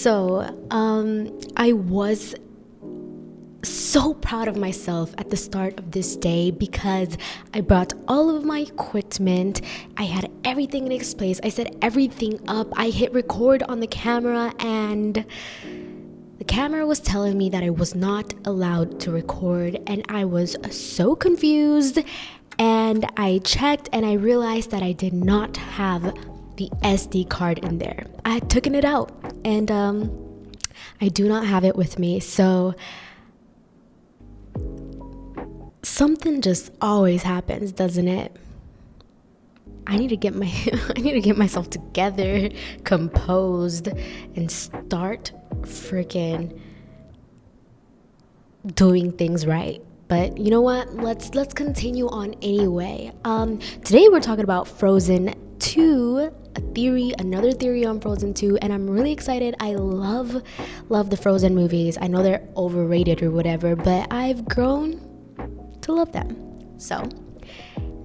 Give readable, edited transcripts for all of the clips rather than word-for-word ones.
I was so proud of myself at the start of this day because I brought all of my equipment. I had everything in its place. I set everything up. I hit record on the camera, and the camera was telling me that I was not allowed to record, and I was so confused. And I checked and I realized that I did not have the SD card in there. I had taken it out, and I do not have it with me. So something just always happens, doesn't it? I need to get myself together, composed, and start freaking doing things right. But you know what? Let's continue on anyway. Today we're talking about Frozen 2, another theory on Frozen 2, and I'm really excited. I love the Frozen movies. I know they're overrated or whatever, but I've grown to love them. So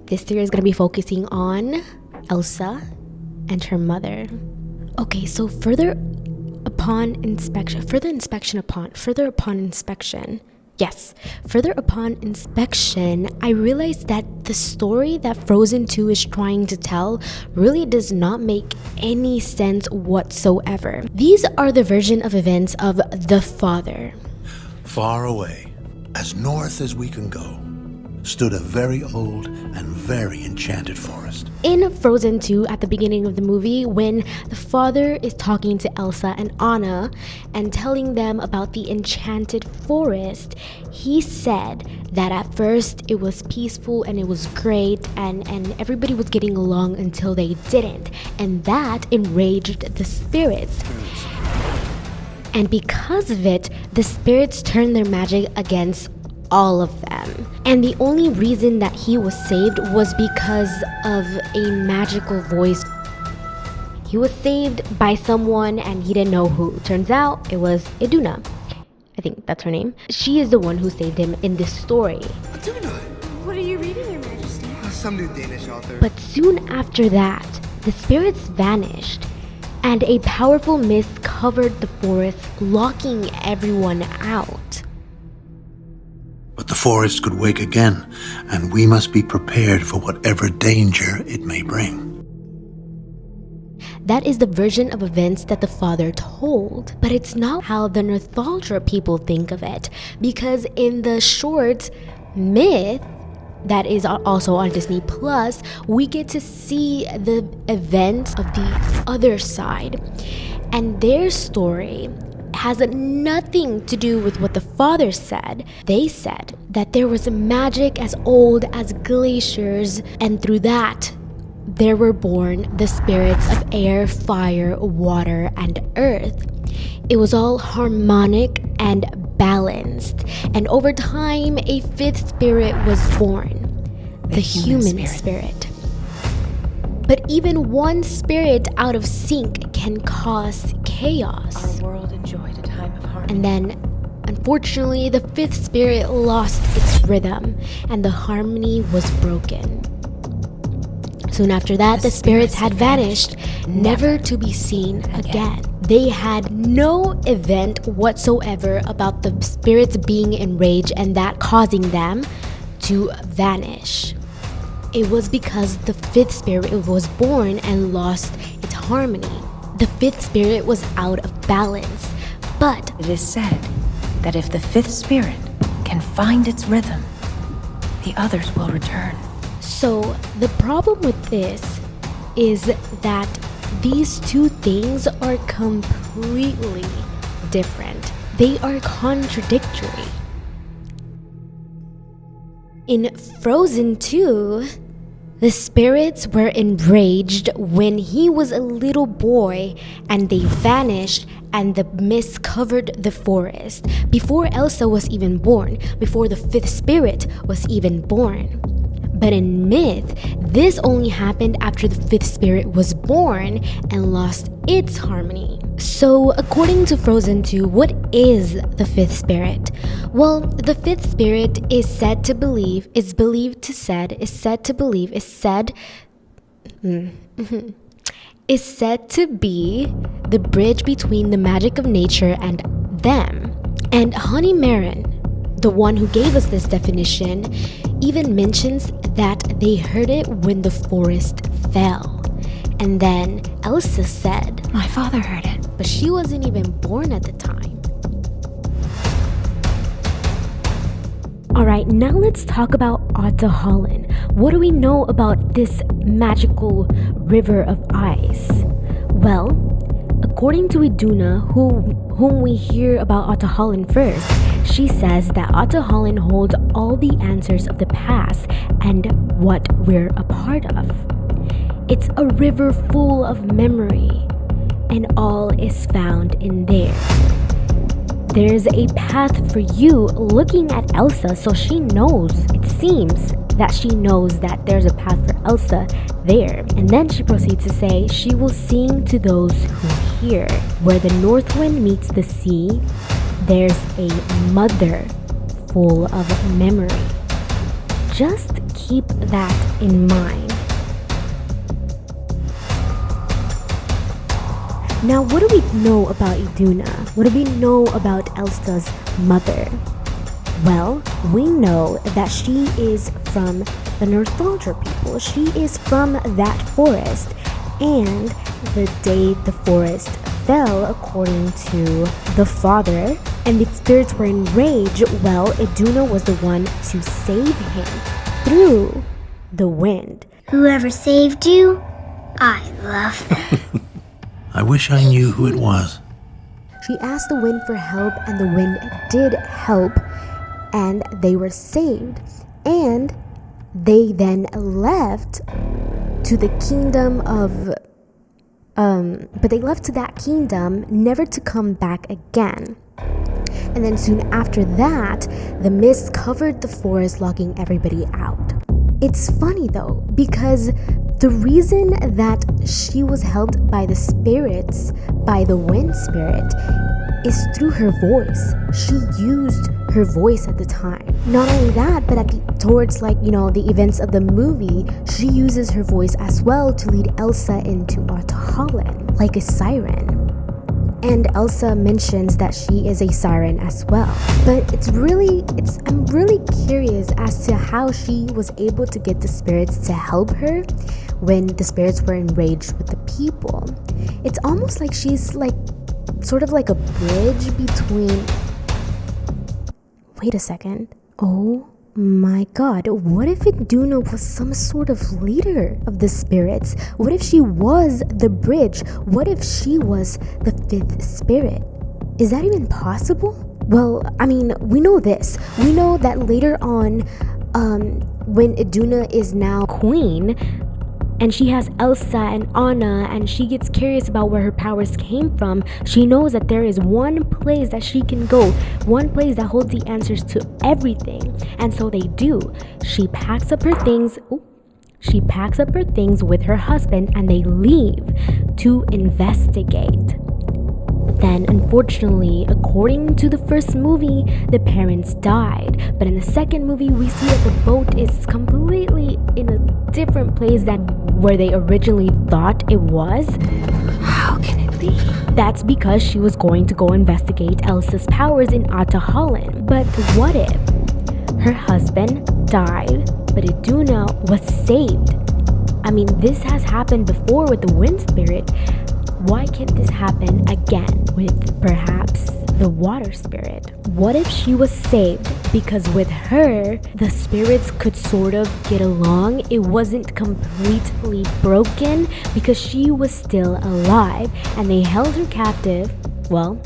this theory is going to be focusing on Elsa and her mother. Okay, so further upon inspection, I realized that the story that Frozen 2 is trying to tell really does not make any sense whatsoever. These are the version of events of the father. Far away, as north as we can go, stood a very old and very enchanted forest. In Frozen 2, at the beginning of the movie, when the father is talking to Elsa and Anna and telling them about the enchanted forest, he said that at first it was peaceful and it was great and everybody was getting along until they didn't, and that enraged the spirits. And because of it, the spirits turned their magic against all of them. And the only reason that he was saved was because of a magical voice. He was saved by someone and he didn't know who. Turns out it was Iduna. I think that's her name. She is the one who saved him in this story. Iduna? What are you reading, Your Majesty? Some new Danish author. But soon after that, the spirits vanished and a powerful mist covered the forest, locking everyone out. But the forest could wake again, and we must be prepared for whatever danger it may bring. That is the version of events that the father told, but it's not how the nostalgia people think of it, because in the short Myth that is also on Disney Plus, we get to see the events of the other side, and their story has nothing to do with what the father said. They said that there was a magic as old as glaciers, and through that there were born the spirits of air, fire, water, and earth. It was all harmonic and balanced, and over time a fifth spirit was born, the human spirit. But even one spirit out of sync can cause chaos. Our world enjoyed a time of harmony. And then, unfortunately, the fifth spirit lost its rhythm and the harmony was broken. Soon after that, the spirits had vanished, never to be seen again. They had no event whatsoever about the spirits being enraged and that causing them to vanish. It was because the fifth spirit was born and lost its harmony. The fifth spirit was out of balance. But It is said that if the fifth spirit can find its rhythm, the others will return. so the problem with this is that these two things are completely different. They are contradictory. In Frozen 2, the spirits were enraged when he was a little boy and they vanished and the mist covered the forest before Elsa was even born, before the fifth spirit was even born. But in myth, this only happened after the fifth spirit was born and lost its harmony. So according to Frozen 2, what is the fifth spirit? Well, the fifth spirit is said to believe, is is said to be the bridge between the magic of nature and them. And Honey Marin, the one who gave us this definition, even mentions that they heard it when the forest fell. And then Elsa said, My father heard it. but she wasn't even born at the time. Alright, now let's talk about Ahtohallan. What do we know about this magical river of ice? Well, according to Iduna, whom we hear about Ahtohallan first, she says that Ahtohallan holds all the answers of the past and what we're a part of. It's a river full of memory, and all is found in there. There's a path for you looking at Elsa, so she knows, it seems that she knows that there's a path for Elsa there. And then she proceeds to say, she will sing to those who hear. Where the north wind meets the sea, there's a mother full of memory. Just keep that in mind. Now, what do we know about Iduna? What do we know about Elsa's mother? Well, we know that she is from the Northuldra people. She is from that forest. And the day the forest fell, according to the father, and the spirits were enraged, well, Iduna was the one to save him through the wind. Whoever saved you, I love them. I wish I knew who it was. She asked the wind for help, and the wind did help, and they were saved. And they then left to the kingdom of but they left to that kingdom never to come back again. And then soon after that, the mist covered the forest, locking everybody out. It's funny though, because the reason that she was helped by the spirits, by the wind spirit, is through her voice. She used her voice at the time. Not only that, but towards the events of the movie, she uses her voice as well to lead Elsa into Ahtohallan, like a siren. And Elsa mentions that she is a siren as well. But I'm really curious as to how she was able to get the spirits to help her when the spirits were enraged with the people. It's almost like she's sort of like a bridge between... Wait a second. Oh my god, what if Iduna was some sort of leader of the spirits? What if she was the bridge? What if she was the fifth spirit? Is that even possible? Well, I mean, we know this. We know that later on, when Iduna is now queen, and she has Elsa and Anna, and she gets curious about where her powers came from, she knows that there is one place that she can go, one place that holds the answers to everything. And so they do. She packs up her things with her husband, and they leave to investigate. But then, unfortunately, according to the first movie, the parents died. But in the second movie, we see that the boat is completely in a different place than where they originally thought it was. How can it be? That's because she was going to go investigate Elsa's powers in Ahtohallan. But what if her husband died, but Iduna was saved? I mean, this has happened before with the wind spirit. Why can't this happen again with perhaps the water spirit? What if she was saved because with her, the spirits could sort of get along? It wasn't completely broken because she was still alive, and they held her captive. Well,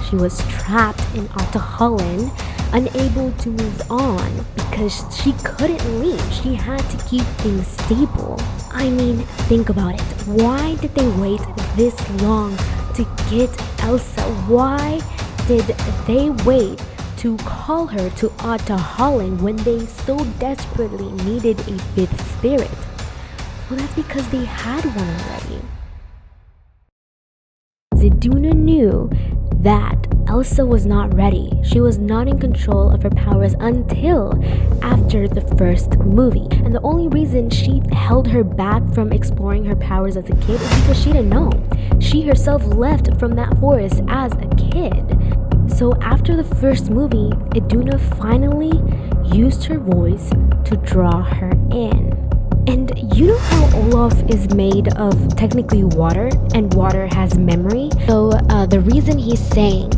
she was trapped in Ahtohallan, unable to move on because she couldn't leave. She had to keep things stable. I mean, think about it. Why did they wait this long to get Elsa? Why did they wait to call her to Ahtohallan when they so desperately needed a fifth spirit? Well, that's because they had one already. Iduna knew that Elsa was not ready. She was not in control of her powers until after the first movie. And the only reason she held her back from exploring her powers as a kid is because she didn't know. She herself left from that forest as a kid. So after the first movie, Iduna finally used her voice to draw her in. And you know how Olaf is made of technically water, and water has memory? So the reason he's saying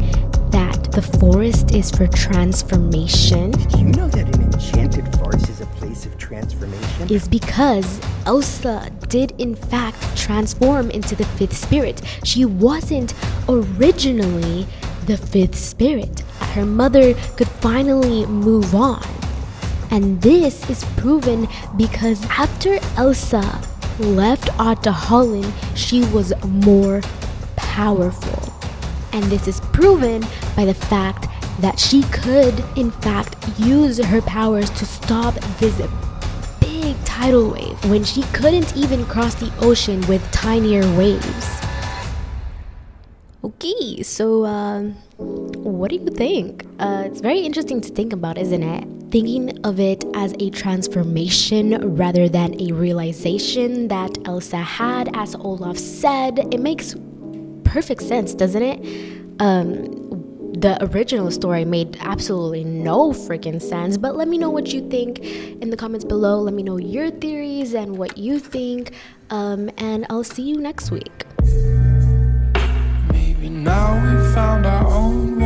that the forest is for transformation, Do you know that an enchanted forest is a place of transformation? is because Elsa did in fact transform into the fifth spirit. She wasn't originally the fifth spirit. Her mother could finally move on. And this is proven because after Elsa left Otta Holland, she was more powerful. And this is proven by the fact that she could, in fact, use her powers to stop this big tidal wave when she couldn't even cross the ocean with tinier waves. Okay, so what do you think? It's very interesting to think about, isn't it? Thinking of it as a transformation rather than a realization that Elsa had, as Olaf said. It makes perfect sense, doesn't it? The original story made absolutely no freaking sense, but let me know what you think in the comments below. Let me know your theories and what you think, and I'll see you next week. Maybe now we found our own